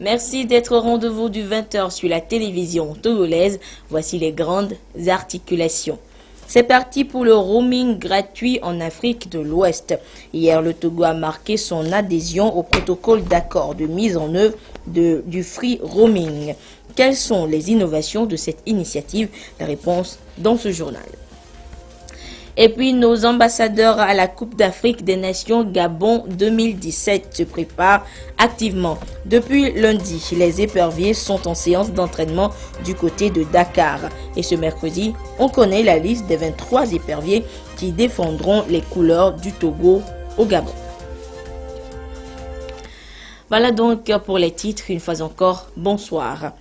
Merci d'être au rendez-vous du 20h sur la télévision togolaise. Voici les grandes articulations. C'est parti pour le roaming gratuit en Afrique de l'Ouest. Hier, le Togo a marqué son adhésion au protocole d'accord de mise en œuvre du free roaming. Quelles sont les innovations de cette initiative? La réponse dans ce journal. Et puis, nos ambassadeurs à la Coupe d'Afrique des Nations Gabon 2017 se préparent activement. Depuis lundi, les éperviers sont en séance d'entraînement du côté de Dakar. Et ce mercredi, on connaît la liste des 23 éperviers qui défendront les couleurs du Togo au Gabon. Voilà donc pour les titres. Une fois encore, bonsoir.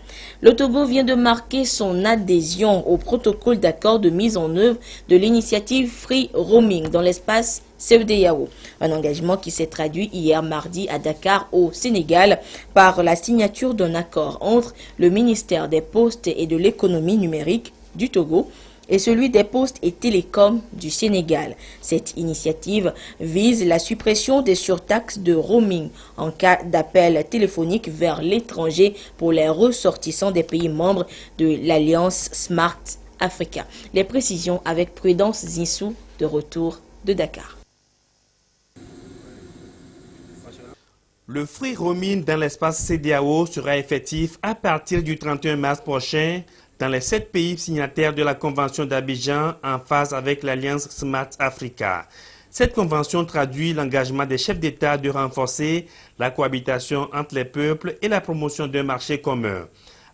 Le Togo vient de marquer son adhésion au protocole d'accord de mise en œuvre de l'initiative Free Roaming dans l'espace CEDEAO. Un engagement qui s'est traduit hier mardi à Dakar au Sénégal par la signature d'un accord entre le ministère des Postes et de l'économie numérique du Togo et celui des postes et télécoms du Sénégal. Cette initiative vise la suppression des surtaxes de roaming en cas d'appel téléphonique vers l'étranger pour les ressortissants des pays membres de l'Alliance Smart Africa. Les précisions avec Prudence Zinsou de retour de Dakar. Le free roaming dans l'espace CEDEAO sera effectif à partir du 31 mars prochain dans les 7 pays signataires de la Convention d'Abidjan en phase avec l'Alliance Smart Africa. Cette convention traduit l'engagement des chefs d'État de renforcer la cohabitation entre les peuples et la promotion d'un marché commun.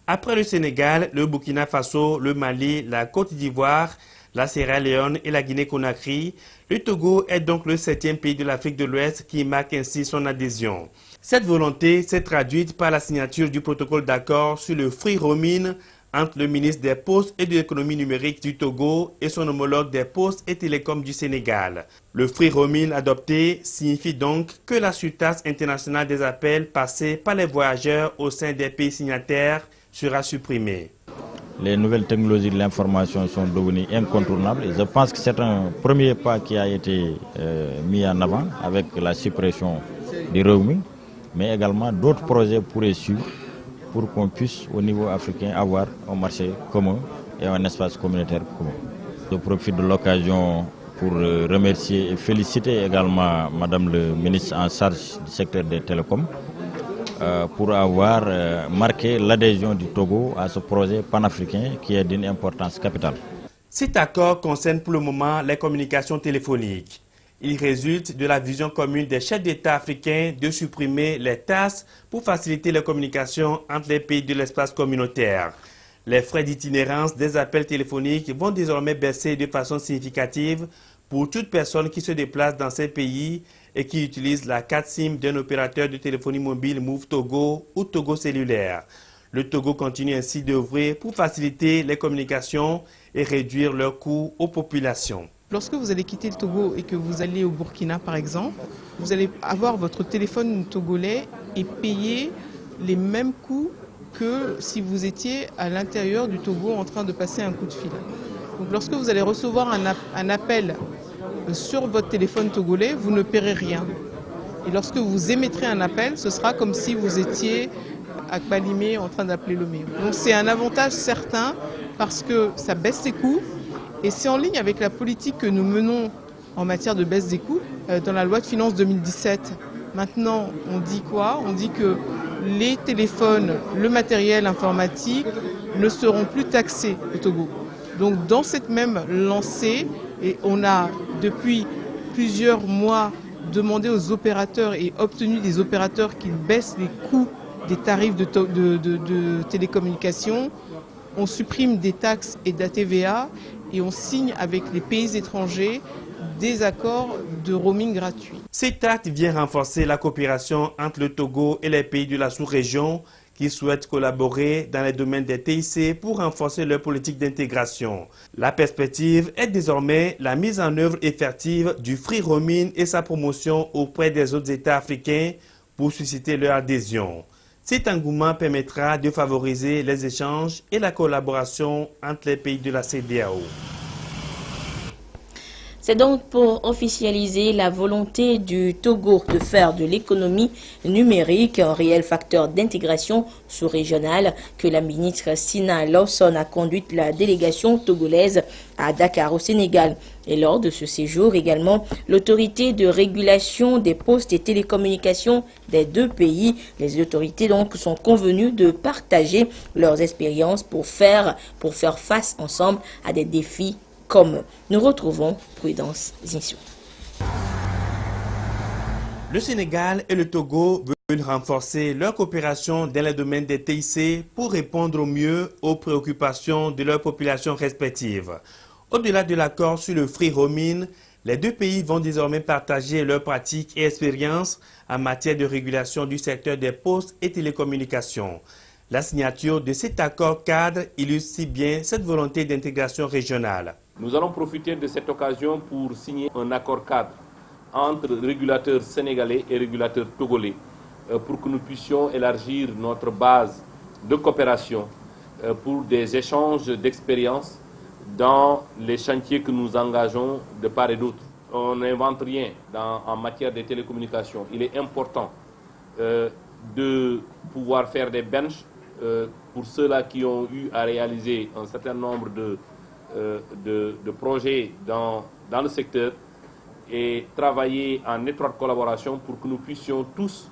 Après le Sénégal, le Burkina Faso, le Mali, la Côte d'Ivoire, la Sierra Leone et la Guinée-Conakry, le Togo est donc le 7e pays de l'Afrique de l'Ouest qui marque ainsi son adhésion. Cette volonté s'est traduite par la signature du protocole d'accord sur le free roaming entre le ministre des Postes et de l'économie numérique du Togo et son homologue des Postes et Télécoms du Sénégal. Le free roaming adopté signifie donc que la surtaxe internationale des appels passés par les voyageurs au sein des pays signataires sera supprimée. Les nouvelles technologies de l'information sont devenues incontournables et je pense que c'est un premier pas qui a été mis en avant avec la suppression du roaming, mais également d'autres projets pourraient suivre pour qu'on puisse au niveau africain avoir un marché commun et un espace communautaire commun. Je profite de l'occasion pour remercier et féliciter également Madame le ministre en charge du secteur des télécoms pour avoir marqué l'adhésion du Togo à ce projet panafricain qui est d'une importance capitale. Cet accord concerne pour le moment les communications téléphoniques. Il résulte de la vision commune des chefs d'État africains de supprimer les taxes pour faciliter les communications entre les pays de l'espace communautaire. Les frais d'itinérance des appels téléphoniques vont désormais baisser de façon significative pour toute personne qui se déplace dans ces pays et qui utilise la carte SIM d'un opérateur de téléphonie mobile Move Togo ou Togo Cellulaire. Le Togo continue ainsi d'œuvrer pour faciliter les communications et réduire leurs coûts aux populations. Lorsque vous allez quitter le Togo et que vous allez au Burkina par exemple, vous allez avoir votre téléphone togolais et payer les mêmes coûts que si vous étiez à l'intérieur du Togo en train de passer un coup de fil. Donc lorsque vous allez recevoir un appel sur votre téléphone togolais, vous ne paierez rien. Et lorsque vous émettrez un appel, ce sera comme si vous étiez à Kbalimé en train d'appeler Lomé. Donc c'est un avantage certain parce que ça baisse les coûts. Et c'est en ligne avec la politique que nous menons en matière de baisse des coûts. Dans la loi de finances 2017, maintenant, on dit quoi? On dit que les téléphones, le matériel informatique ne seront plus taxés au Togo. Donc dans cette même lancée, et on a depuis plusieurs mois demandé aux opérateurs et obtenu des opérateurs qu'ils baissent les coûts des tarifs de télécommunications. On supprime des taxes et de la TVA et on signe avec les pays étrangers des accords de roaming gratuit. Cet acte vient renforcer la coopération entre le Togo et les pays de la sous-région qui souhaitent collaborer dans les domaines des TIC pour renforcer leur politique d'intégration. La perspective est désormais la mise en œuvre effective du free roaming et sa promotion auprès des autres États africains pour susciter leur adhésion. Cet engouement permettra de favoriser les échanges et la collaboration entre les pays de la CEDEAO. C'est donc pour officialiser la volonté du Togo de faire de l'économie numérique un réel facteur d'intégration sous-régionale que la ministre Sina Lawson a conduit la délégation togolaise à Dakar au Sénégal. Et lors de ce séjour également, l'autorité de régulation des postes et télécommunications des deux pays, les autorités donc sont convenues de partager leurs expériences pour faire face ensemble à des défis communs. Nous retrouvons Prudence Zinsou. Le Sénégal et le Togo veulent renforcer leur coopération dans le domaine des TIC pour répondre au mieux aux préoccupations de leurs populations respectives. Au-delà de l'accord sur le free roaming, les deux pays vont désormais partager leurs pratiques et expériences en matière de régulation du secteur des postes et télécommunications. La signature de cet accord cadre illustre si bien cette volonté d'intégration régionale. Nous allons profiter de cette occasion pour signer un accord cadre entre régulateurs sénégalais et régulateurs togolais pour que nous puissions élargir notre base de coopération pour des échanges d'expériences dans les chantiers que nous engageons de part et d'autre. On n'invente rien en matière de télécommunications. Il est important de pouvoir faire des benches pour ceux-là qui ont eu à réaliser un certain nombre de projets dans le secteur et travailler en étroite collaboration pour que nous puissions tous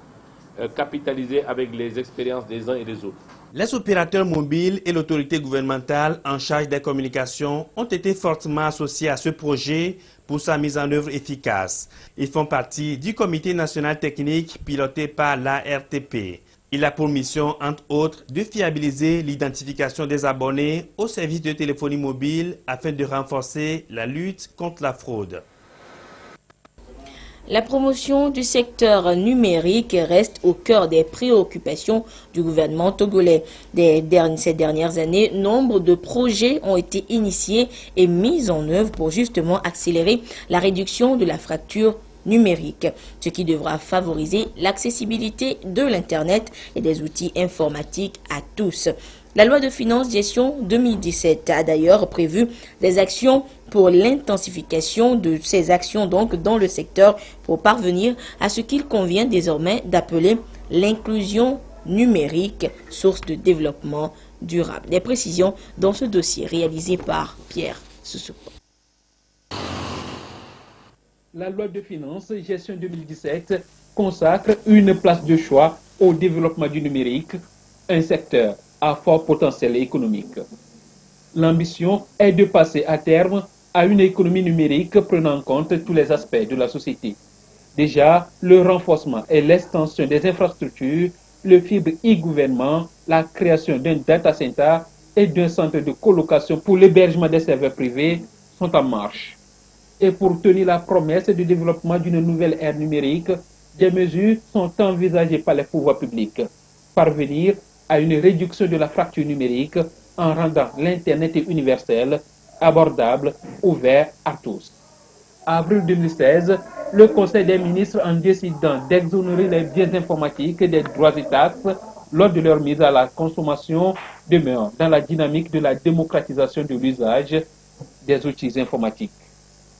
capitaliser avec les expériences des uns et des autres. Les opérateurs mobiles et l'autorité gouvernementale en charge des communications ont été fortement associés à ce projet pour sa mise en œuvre efficace. Ils font partie du comité national technique piloté par l'ARTP. Il a pour mission, entre autres, de fiabiliser l'identification des abonnés aux services de téléphonie mobile afin de renforcer la lutte contre la fraude. La promotion du secteur numérique reste au cœur des préoccupations du gouvernement togolais. Ces dernières années, nombre de projets ont été initiés et mis en œuvre pour justement accélérer la réduction de la fracture numérique, ce qui devra favoriser l'accessibilité de l'Internet et des outils informatiques à tous. La loi de finances gestion 2017 a d'ailleurs prévu des actions pour l'intensification de ces actions donc dans le secteur pour parvenir à ce qu'il convient désormais d'appeler l'inclusion numérique, source de développement durable. Des précisions dans ce dossier réalisé par Pierre Soussoupo. La loi de finances gestion 2017 consacre une place de choix au développement du numérique, un secteur à fort potentiel économique. L'ambition est de passer à terme à une économie numérique prenant en compte tous les aspects de la société. Déjà, le renforcement et l'extension des infrastructures, le fibre e-gouvernement, la création d'un data center et d'un centre de colocation pour l'hébergement des serveurs privés sont en marche. Et pour tenir la promesse du développement d'une nouvelle ère numérique, des mesures sont envisagées par les pouvoirs publics. Parvenir à une réduction de la fracture numérique en rendant l'Internet universel, abordable, ouvert à tous. Avril 2016, le Conseil des ministres, en décidant d'exonérer les biens informatiques des droits et taxes lors de leur mise à la consommation, demeure dans la dynamique de la démocratisation de l'usage des outils informatiques.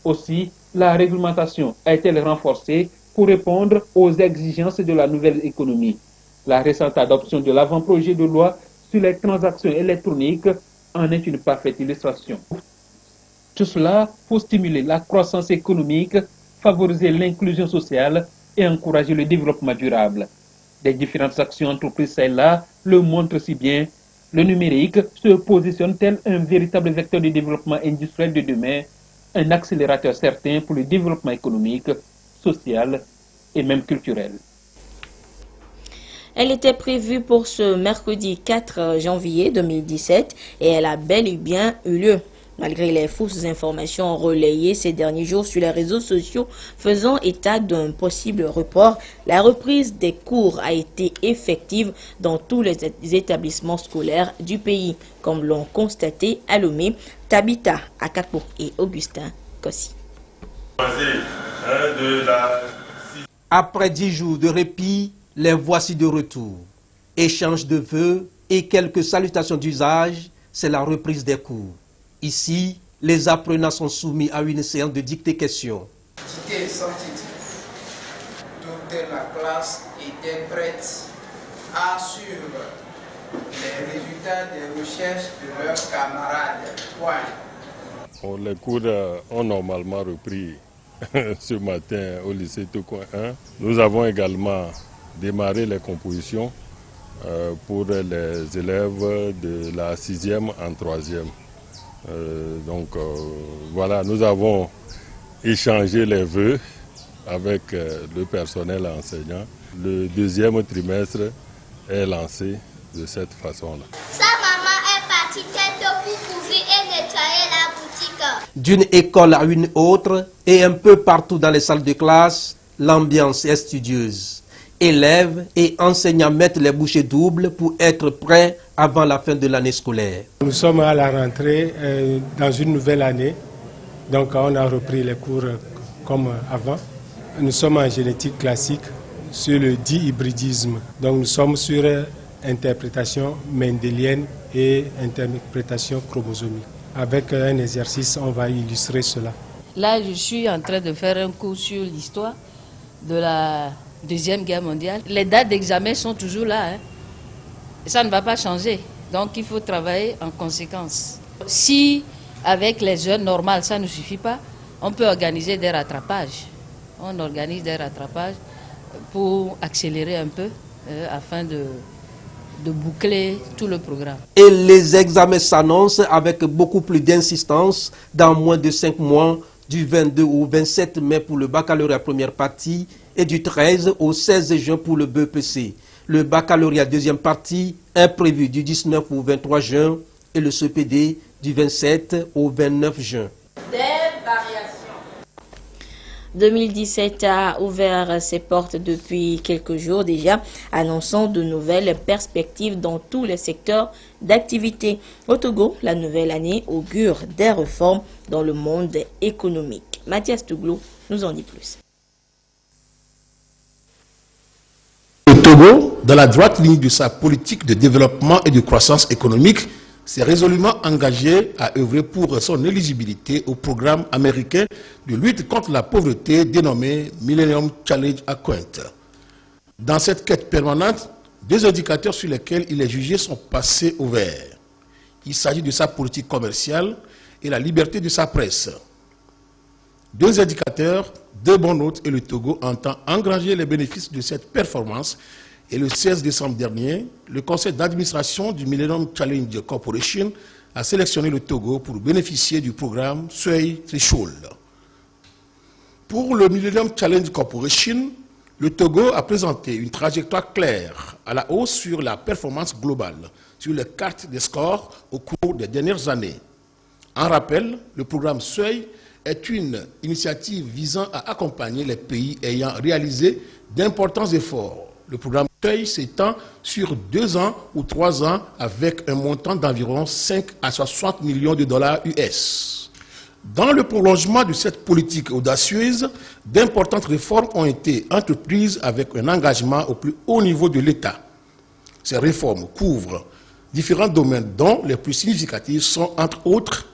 Aussi, la réglementation a-t-elle renforcée pour répondre aux exigences de la nouvelle économie. La récente adoption de l'avant-projet de loi sur les transactions électroniques en est une parfaite illustration. Tout cela pour stimuler la croissance économique, favoriser l'inclusion sociale et encourager le développement durable. Les différentes actions entreprises celles-là le montrent si bien. Le numérique se positionne tel un véritable vecteur de développement industriel de demain, un accélérateur certain pour le développement économique, social et même culturel. Elle était prévue pour ce mercredi 4 janvier 2017 et elle a bel et bien eu lieu. Malgré les fausses informations relayées ces derniers jours sur les réseaux sociaux faisant état d'un possible report, la reprise des cours a été effective dans tous les établissements scolaires du pays, comme l'ont constaté à Lomé, Tabitha Akakpo et Augustin Kossi. Après 10 jours de répit, les voici de retour. Échange de vœux et quelques salutations d'usage, c'est la reprise des cours. Ici, Les apprenants sont soumis à une séance de dictée-question. Dictée sans titre. Toute la classe était prête à suivre les résultats des recherches de leurs camarades. Point. Les cours ont normalement repris ce matin au lycée Tokoin 1. Nous avons également démarré les compositions pour les élèves de la 6e en 3e. Voilà, nous avons échangé les vœux avec le personnel enseignant. Le deuxième trimestre est lancé de cette façon-là. Sa maman est partie tête pour couvrir et nettoyer la boutique. D'une école à une autre et un peu partout dans les salles de classe, l'ambiance est studieuse. Élèves et enseignants mettent les bouchées doubles pour être prêts avant la fin de l'année scolaire. Nous sommes à la rentrée dans une nouvelle année, donc on a repris les cours comme avant. Nous sommes en génétique classique sur le dihybridisme, donc nous sommes sur interprétation mendélienne et interprétation chromosomique. Avec un exercice, on va illustrer cela. Là, je suis en train de faire un cours sur l'histoire de la Deuxième Guerre mondiale. Les dates d'examen sont toujours là. Ça ne va pas changer. Donc, il faut travailler en conséquence. Si, avec les heures normales, ça ne suffit pas, on peut organiser des rattrapages. On organise des rattrapages pour accélérer un peu afin de boucler tout le programme. Et les examens s'annoncent avec beaucoup plus d'insistance dans moins de 5 mois, du 22 au 27 mai pour le baccalauréat première partie et du 13 au 16 juin pour le BEPC. Le baccalauréat deuxième partie est prévu du 19 au 23 juin et le CPD du 27 au 29 juin. Des variations. 2017 a ouvert ses portes depuis quelques jours déjà, annonçant de nouvelles perspectives dans tous les secteurs d'activité. Au Togo, la nouvelle année augure des réformes dans le monde économique. Mathias Touglou nous en dit plus. Le Togo, dans la droite ligne de sa politique de développement et de croissance économique, s'est résolument engagé à œuvrer pour son éligibilité au programme américain de lutte contre la pauvreté dénommé Millennium Challenge Account. Dans cette quête permanente, deux indicateurs sur lesquels il est jugé sont passés au vert. Il s'agit de sa politique commerciale et la liberté de sa presse. Deux indicateurs, de bonnes notes, et le Togo entend engranger les bénéfices de cette performance. Et le 16 décembre dernier, le conseil d'administration du Millennium Challenge Corporation a sélectionné le Togo pour bénéficier du programme Seuil Threshold. Pour le Millennium Challenge Corporation, le Togo a présenté une trajectoire claire à la hausse sur la performance globale, sur les cartes des scores au cours des dernières années. En rappel, le programme Seuil est une initiative visant à accompagner les pays ayant réalisé d'importants efforts. Le programme Seuil s'étend sur 2 ans ou 3 ans avec un montant d'environ 5 à 60 millions de dollars US. Dans le prolongement de cette politique audacieuse, d'importantes réformes ont été entreprises avec un engagement au plus haut niveau de l'État. Ces réformes couvrent différents domaines dont les plus significatifs sont, entre autres,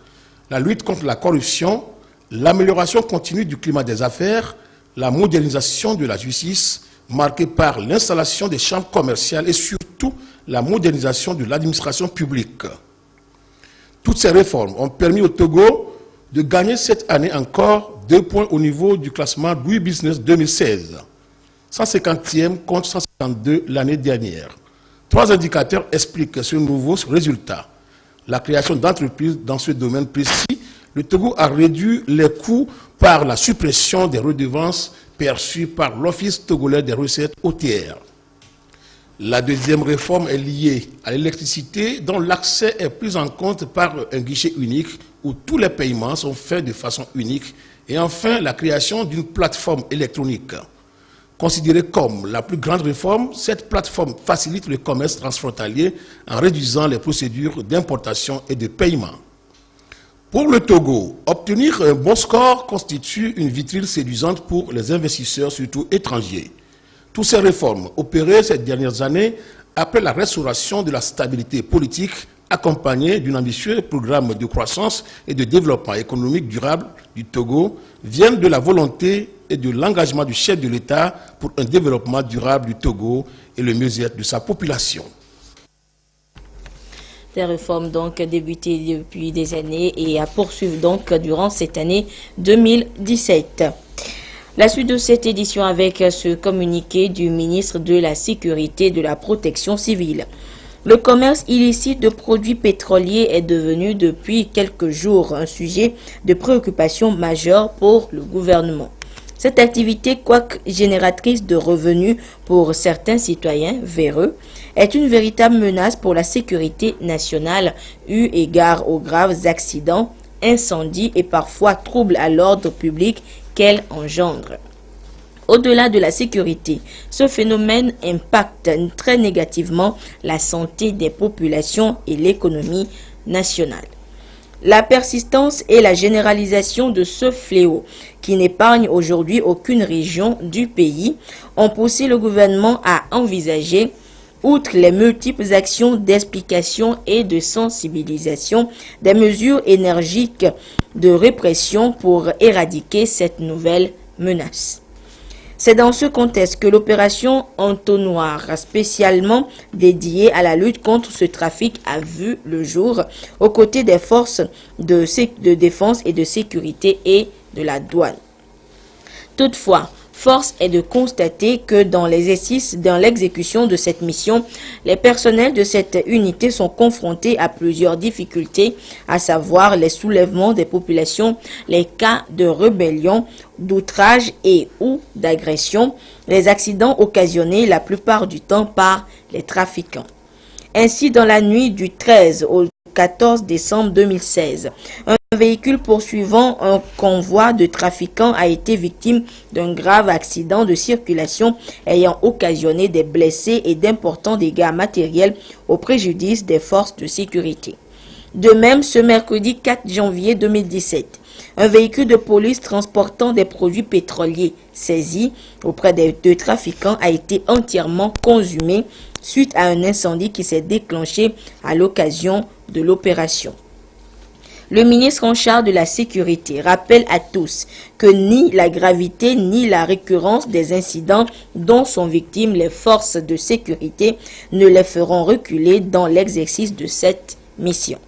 la lutte contre la corruption, l'amélioration continue du climat des affaires, la modernisation de la justice, marquée par l'installation des chambres commerciales et surtout la modernisation de l'administration publique. Toutes ces réformes ont permis au Togo de gagner cette année encore 2 points au niveau du classement Doing Business 2016, 150e contre 152 l'année dernière. 3 indicateurs expliquent ce nouveau résultat. La création d'entreprises dans ce domaine précis. Le Togo a réduit les coûts par la suppression des redevances perçues par l'Office togolais des recettes OTR. La deuxième réforme est liée à l'électricité dont l'accès est pris en compte par un guichet unique où tous les paiements sont faits de façon unique. Et enfin, la création d'une plateforme électronique. Considérée comme la plus grande réforme, cette plateforme facilite le commerce transfrontalier en réduisant les procédures d'importation et de paiement. Pour le Togo, obtenir un bon score constitue une vitrine séduisante pour les investisseurs, surtout étrangers. Toutes ces réformes opérées ces dernières années après la restauration de la stabilité politique accompagné d'un ambitieux programme de croissance et de développement économique durable du Togo, viennent de la volonté et de l'engagement du chef de l'État pour un développement durable du Togo et le mieux-être de sa population. Des réformes donc débutées depuis des années et à poursuivre donc durant cette année 2017. La suite de cette édition avec ce communiqué du ministre de la Sécurité et de la Protection civile. Le commerce illicite de produits pétroliers est devenu depuis quelques jours un sujet de préoccupation majeure pour le gouvernement. Cette activité, quoique génératrice de revenus pour certains citoyens véreux, est une véritable menace pour la sécurité nationale eu égard aux graves accidents, incendies et parfois troubles à l'ordre public qu'elle engendre. Au-delà de la sécurité, ce phénomène impacte très négativement la santé des populations et l'économie nationale. La persistance et la généralisation de ce fléau, qui n'épargne aujourd'hui aucune région du pays, ont poussé le gouvernement à envisager, outre les multiples actions d'explication et de sensibilisation, des mesures énergiques de répression pour éradiquer cette nouvelle menace. C'est dans ce contexte que l'opération Entonnoir, spécialement dédiée à la lutte contre ce trafic, a vu le jour aux côtés des forces de défense et de sécurité et de la douane. Toutefois, force est de constater que dans l'exécution de cette mission, les personnels de cette unité sont confrontés à plusieurs difficultés, à savoir les soulèvements des populations, les cas de rébellion, d'outrage et ou d'agression, les accidents occasionnés la plupart du temps par les trafiquants. Ainsi, dans la nuit du 13 au 14 décembre 2016, un véhicule poursuivant un convoi de trafiquants a été victime d'un grave accident de circulation ayant occasionné des blessés et d'importants dégâts matériels au préjudice des forces de sécurité. De même, ce mercredi 4 janvier 2017, un véhicule de police transportant des produits pétroliers saisis auprès des deux trafiquants a été entièrement consumé suite à un incendie qui s'est déclenché à l'occasion de l'opération. Le ministre en charge de la sécurité rappelle à tous que ni la gravité ni la récurrence des incidents dont sont victimes les forces de sécurité ne les feront reculer dans l'exercice de cette mission.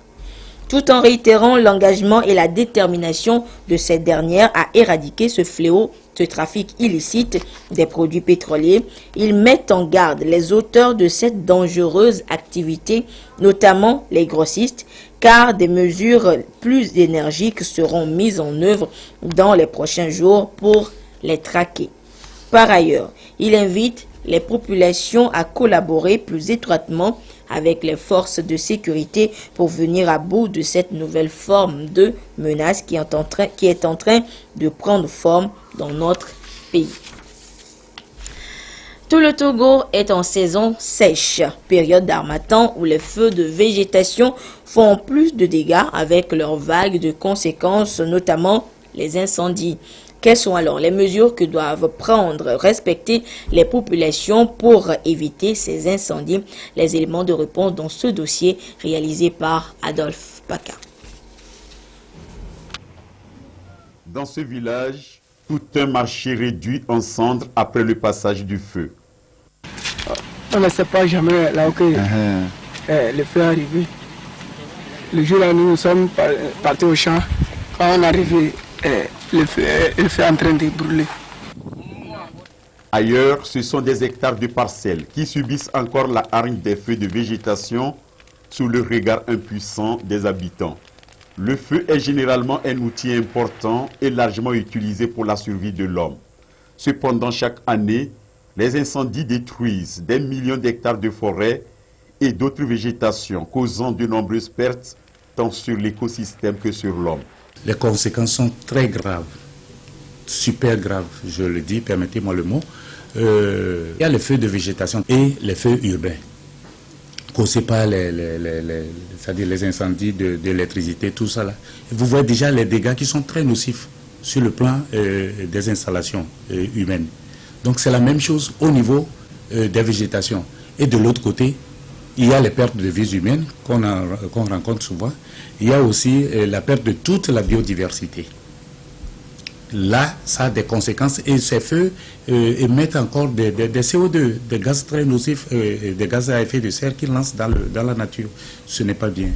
Tout en réitérant l'engagement et la détermination de cette dernière à éradiquer ce fléau, ce trafic illicite des produits pétroliers, il met en garde les auteurs de cette dangereuse activité, notamment les grossistes, car des mesures plus énergiques seront mises en œuvre dans les prochains jours pour les traquer. Par ailleurs, il invite les populations à collaborer plus étroitement avec les forces de sécurité pour venir à bout de cette nouvelle forme de menace qui est en train de prendre forme dans notre pays. Tout le Togo est en saison sèche, période d'harmattan où les feux de végétation font plus de dégâts avec leurs vagues de conséquences, notamment les incendies. Quelles sont alors les mesures que doivent respecter les populations pour éviter ces incendies? Les éléments de réponse dans ce dossier réalisé par Adolphe Paca. Dans ce village, tout un marché réduit en cendres après le passage du feu. On ne sait pas jamais là où le feu est arrivé. Le jour là, nous sommes partis au champ. Quand on est arrivé, le feu est en train de brûler. Ailleurs, ce sont des hectares de parcelles qui subissent encore la hargne des feux de végétation sous le regard impuissant des habitants. Le feu est généralement un outil important et largement utilisé pour la survie de l'homme. Cependant, chaque année, les incendies détruisent des millions d'hectares de forêt et d'autres végétations, causant de nombreuses pertes tant sur l'écosystème que sur l'homme. Les conséquences sont très graves, super graves, je le dis, permettez-moi le mot. Il y a les feux de végétation et les feux urbains, causés par c'est-à-dire les incendies d'électricité, tout ça là. Vous voyez déjà les dégâts qui sont très nocifs sur le plan des installations humaines. Donc c'est la même chose au niveau des végétations. Et de l'autre côté, il y a les pertes de vies humaines qu'on rencontre souvent. Il y a aussi la perte de toute la biodiversité. Là, ça a des conséquences et ces feux émettent encore des CO2, des gaz très nocifs, des gaz à effet de serre qu'ils lancent dans la nature. Ce n'est pas bien.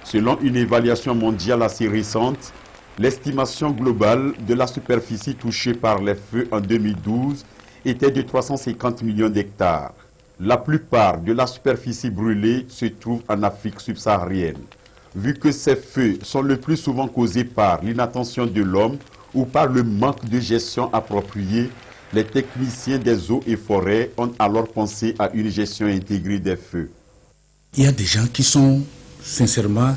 Selon une évaluation mondiale assez récente, l'estimation globale de la superficie touchée par les feux en 2012 était de 350 millions d'hectares. La plupart de la superficie brûlée se trouve en Afrique subsaharienne. Vu que ces feux sont le plus souvent causés par l'inattention de l'homme ou par le manque de gestion appropriée, les techniciens des eaux et forêts ont alors pensé à une gestion intégrée des feux. Il y a des gens qui sont sincèrement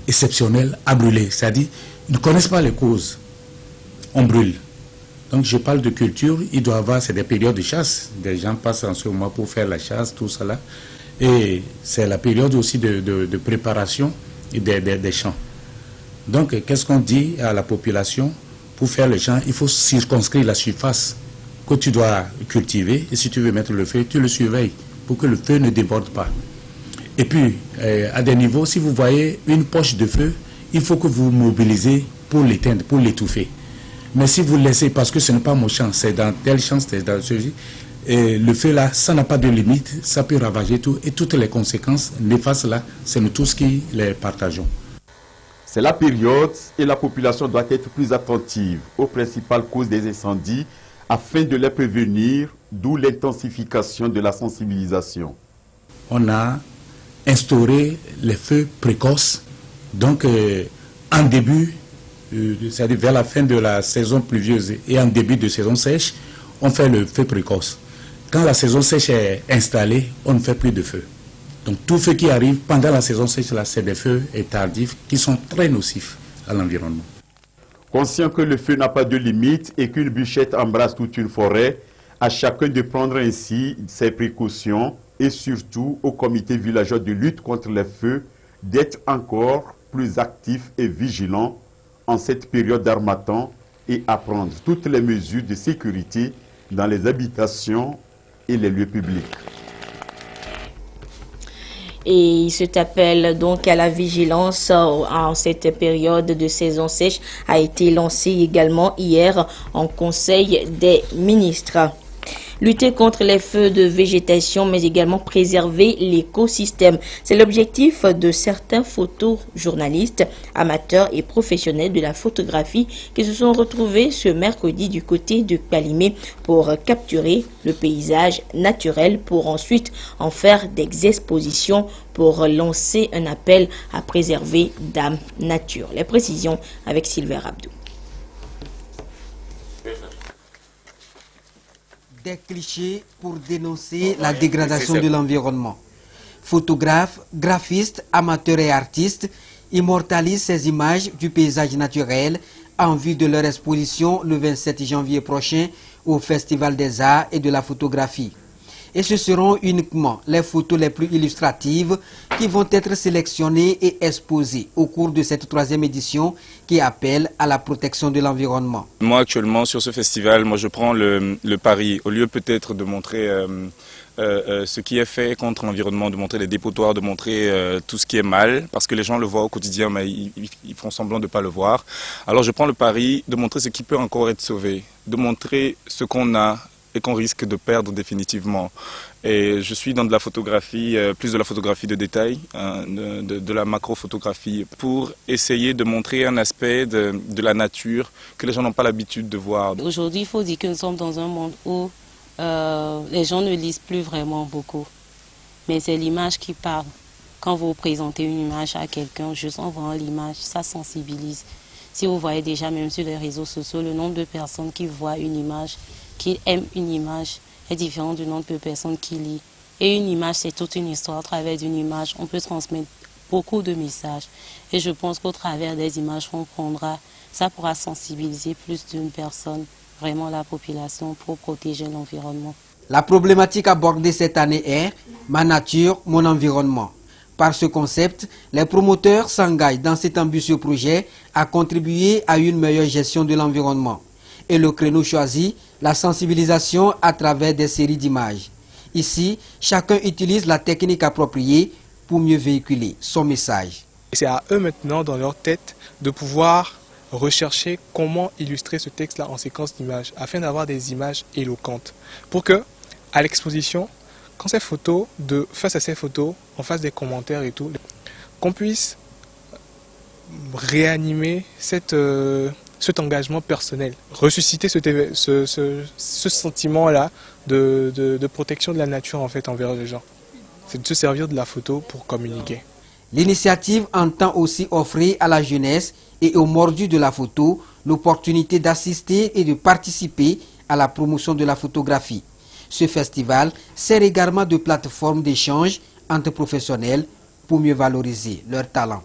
exceptionnels à brûler, c'est-à-dire ils ne connaissent pas les causes. On brûle. Donc je parle de culture, il doit y avoir, c'est des périodes de chasse. Des gens passent en ce moment pour faire la chasse, tout cela. Et c'est la période aussi de préparation des champs. Donc qu'est-ce qu'on dit à la population? Pour faire les champs, il faut circonscrire la surface que tu dois cultiver. Et si tu veux mettre le feu, tu le surveilles pour que le feu ne déborde pas. Et puis, à des niveaux, si vous voyez une poche de feu, il faut que vous mobilisez pour l'éteindre, pour l'étouffer. Mais si vous laissez, parce que ce n'est pas mon champ, c'est dans tel champ, c'est dans celui-ci, le feu là, ça n'a pas de limite, ça peut ravager tout. Et toutes les conséquences néfastes là, c'est nous tous qui les partageons. C'est la période et la population doit être plus attentive aux principales causes des incendies afin de les prévenir, d'où l'intensification de la sensibilisation. On a instauré les feux précoces, donc en début, c'est-à-dire vers la fin de la saison pluvieuse et en début de saison sèche, on fait le feu précoce. Quand la saison sèche est installée, on ne fait plus de feu. Donc tout feu qui arrive pendant la saison sèche, c'est des feux tardifs qui sont très nocifs à l'environnement. Conscient que le feu n'a pas de limite et qu'une bûchette embrasse toute une forêt, à chacun de prendre ainsi ses précautions et surtout au comité villageois de lutte contre les feux d'être encore plus actifs et vigilants en cette période d'harmattan et à prendre toutes les mesures de sécurité dans les habitations et les lieux publics. Et il se appelle donc à la vigilance en cette période de saison sèche, a été lancé également hier en Conseil des ministres. Lutter contre les feux de végétation, mais également préserver l'écosystème. C'est l'objectif de certains photojournalistes, amateurs et professionnels de la photographie qui se sont retrouvés ce mercredi du côté de Kalimé pour capturer le paysage naturel pour ensuite en faire des expositions pour lancer un appel à préserver Dame Nature. Les précisions avec Sylvain Abdou. Des clichés pour dénoncer la dégradation de l'environnement. Photographes, graphistes, amateurs et artistes immortalisent ces images du paysage naturel en vue de leur exposition le 27 janvier prochain au Festival des Arts et de la Photographie. Et ce seront uniquement les photos les plus illustratives qui vont être sélectionnées et exposées au cours de cette 3e édition qui appelle à la protection de l'environnement. Moi actuellement sur ce festival, je prends le pari, au lieu peut-être de montrer ce qui est fait contre l'environnement, de montrer les dépotoirs, de montrer tout ce qui est mal, parce que les gens le voient au quotidien mais ils font semblant de ne pas le voir. Alors je prends le pari de montrer ce qui peut encore être sauvé, de montrer ce qu'on a et qu'on risque de perdre définitivement. Et je suis dans de la photographie, plus de la photographie de détail, de la macro-photographie, pour essayer de montrer un aspect de la nature que les gens n'ont pas l'habitude de voir. Aujourd'hui, il faut dire que nous sommes dans un monde où les gens ne lisent plus vraiment beaucoup. Mais c'est l'image qui parle. Quand vous présentez une image à quelqu'un, juste en voyant l'image, ça sensibilise. Si vous voyez déjà, même sur les réseaux sociaux, le nombre de personnes qui voient une image, qui aiment une image, est différent du nombre de personnes qui lisent. Et une image, c'est toute une histoire. À travers une image, on peut transmettre beaucoup de messages. Et je pense qu'au travers des images qu'on prendra, ça pourra sensibiliser plus d'une personne, vraiment la population, pour protéger l'environnement. La problématique abordée cette année est « Ma nature, mon environnement ». Par ce concept, les promoteurs s'engagent dans cet ambitieux projet à contribuer à une meilleure gestion de l'environnement. Et le créneau choisi, la sensibilisation à travers des séries d'images. Ici, chacun utilise la technique appropriée pour mieux véhiculer son message. C'est à eux maintenant, dans leur tête, de pouvoir rechercher comment illustrer ce texte-là en séquence d'images, afin d'avoir des images éloquentes. Pour que, à l'exposition, quand ces photos, face à ces photos, on fasse des commentaires et tout, qu'on puisse réanimer cet engagement personnel, ressusciter ce sentiment-là de protection de la nature en fait envers les gens. C'est de se servir de la photo pour communiquer. L'initiative entend aussi offrir à la jeunesse et aux mordus de la photo l'opportunité d'assister et de participer à la promotion de la photographie. Ce festival sert également de plateforme d'échange entre professionnels pour mieux valoriser leurs talents.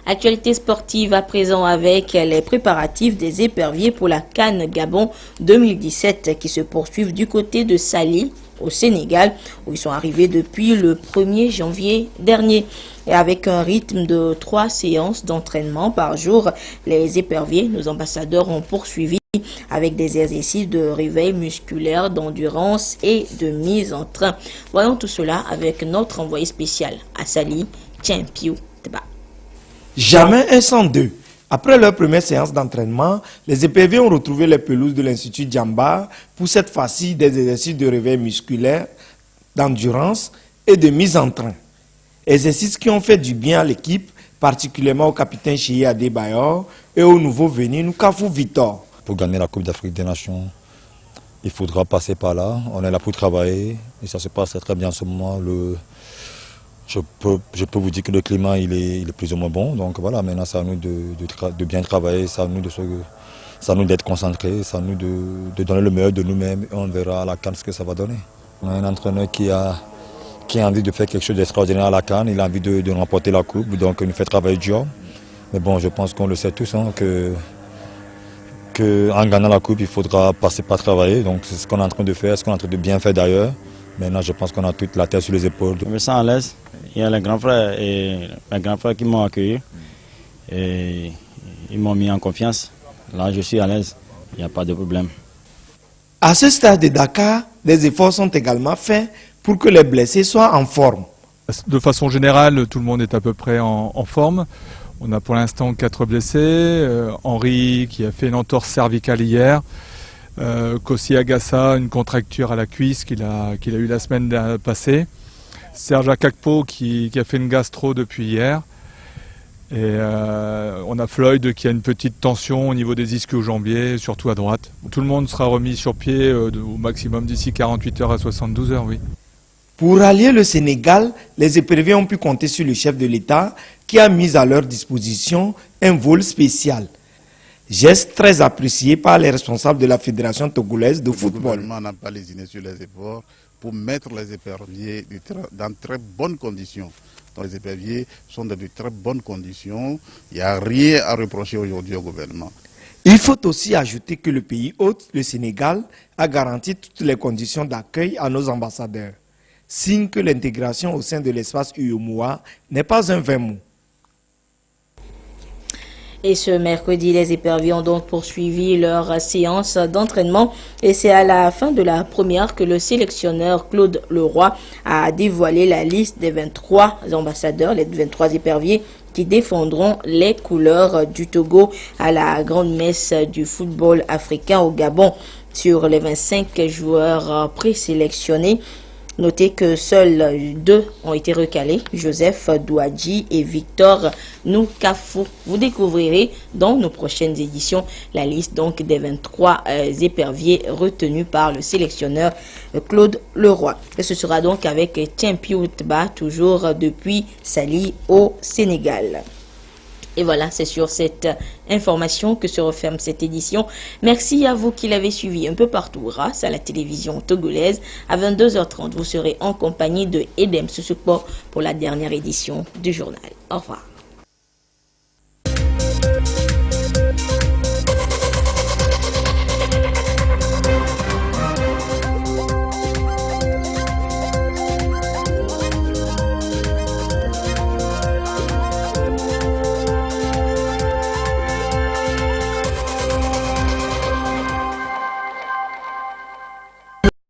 Actualité sportive à présent avec les préparatifs des éperviers pour la CAN Gabon 2017 qui se poursuivent du côté de Saly au Sénégal où ils sont arrivés depuis le 1er janvier dernier. Et avec un rythme de 3 séances d'entraînement par jour, les éperviers, nos ambassadeurs, ont poursuivi avec des exercices de réveil musculaire, d'endurance et de mise en train. Voyons tout cela avec notre envoyé spécial à Saly, Champion Teba. Jamais un sans deux. Après leur première séance d'entraînement, les éperviers ont retrouvé les pelouses de l'Institut Djamba pour cette fois-ci des exercices de réveil musculaire, d'endurance et de mise en train. Exercices qui ont fait du bien à l'équipe, particulièrement au capitaine Chéhi Adebayor et au nouveau venu Noukafou Victor. Pour gagner la Coupe d'Afrique des Nations, il faudra passer par là. On est là pour travailler et ça se passe très bien en ce moment. Je peux vous dire que le climat il est plus ou moins bon. Donc voilà, maintenant c'est à nous de bien travailler, c'est à nous d'être concentrés, c'est à nous de donner le meilleur de nous-mêmes et on verra à la CAN ce que ça va donner. On a un entraîneur qui a envie de faire quelque chose d'extraordinaire à la CAN, il a envie de remporter la coupe, donc il nous fait travailler dur. Mais bon, je pense qu'on le sait tous, hein, que en gagnant la coupe, il faudra passer par travailler. Donc c'est ce qu'on est en train de faire, ce qu'on est en train de bien faire d'ailleurs. Maintenant, je pense qu'on a toute la tête sur les épaules. Je me sens à l'aise. Il y a les grands frères qui m'ont accueilli et ils m'ont mis en confiance. Là, je suis à l'aise. Il n'y a pas de problème. À ce stade de Dakar, des efforts sont également faits pour que les blessés soient en forme. De façon générale, tout le monde est à peu près en forme. On a pour l'instant 4 blessés. Henri qui a fait une entorse cervicale hier. Kossi Agassa, une contracture à la cuisse qu'il a eu la semaine passée. Serge Akakpo qui a fait une gastro depuis hier. Et on a Floyd qui a une petite tension au niveau des ischio-jambiers, surtout à droite. Tout le monde sera remis sur pied au maximum d'ici 48 heures à 72 heures, oui. Pour rallier le Sénégal, les éperviers ont pu compter sur le chef de l'État qui a mis à leur disposition un vol spécial. Geste très apprécié par les responsables de la Fédération togolaise de football. Le gouvernement n'a pas lésiné sur les efforts pour mettre les éperviers dans très bonnes conditions. Donc les éperviers sont dans de très bonnes conditions. Il n'y a rien à reprocher aujourd'hui au gouvernement. Il faut aussi ajouter que le pays hôte, le Sénégal, a garanti toutes les conditions d'accueil à nos ambassadeurs. Signe que l'intégration au sein de l'espace UEMOA n'est pas un vain mot. Et ce mercredi, les éperviers ont donc poursuivi leur séance d'entraînement. Et c'est à la fin de la première que le sélectionneur Claude Leroy a dévoilé la liste des 23 ambassadeurs, les 23 éperviers qui défendront les couleurs du Togo à la grande messe du football africain au Gabon. Sur les 25 joueurs présélectionnés, notez que seuls 2 ont été recalés, Joseph Douadji et Victor Noukafou. Vous découvrirez dans nos prochaines éditions la liste donc des 23 éperviers retenus par le sélectionneur Claude Leroy. Et ce sera donc avec Champion Teba, toujours depuis Saly au Sénégal. Et voilà, c'est sur cette information que se referme cette édition. Merci à vous qui l'avez suivi un peu partout grâce à la télévision togolaise. À 22h30, vous serez en compagnie de Edem Susukpo pour la dernière édition du journal. Au revoir.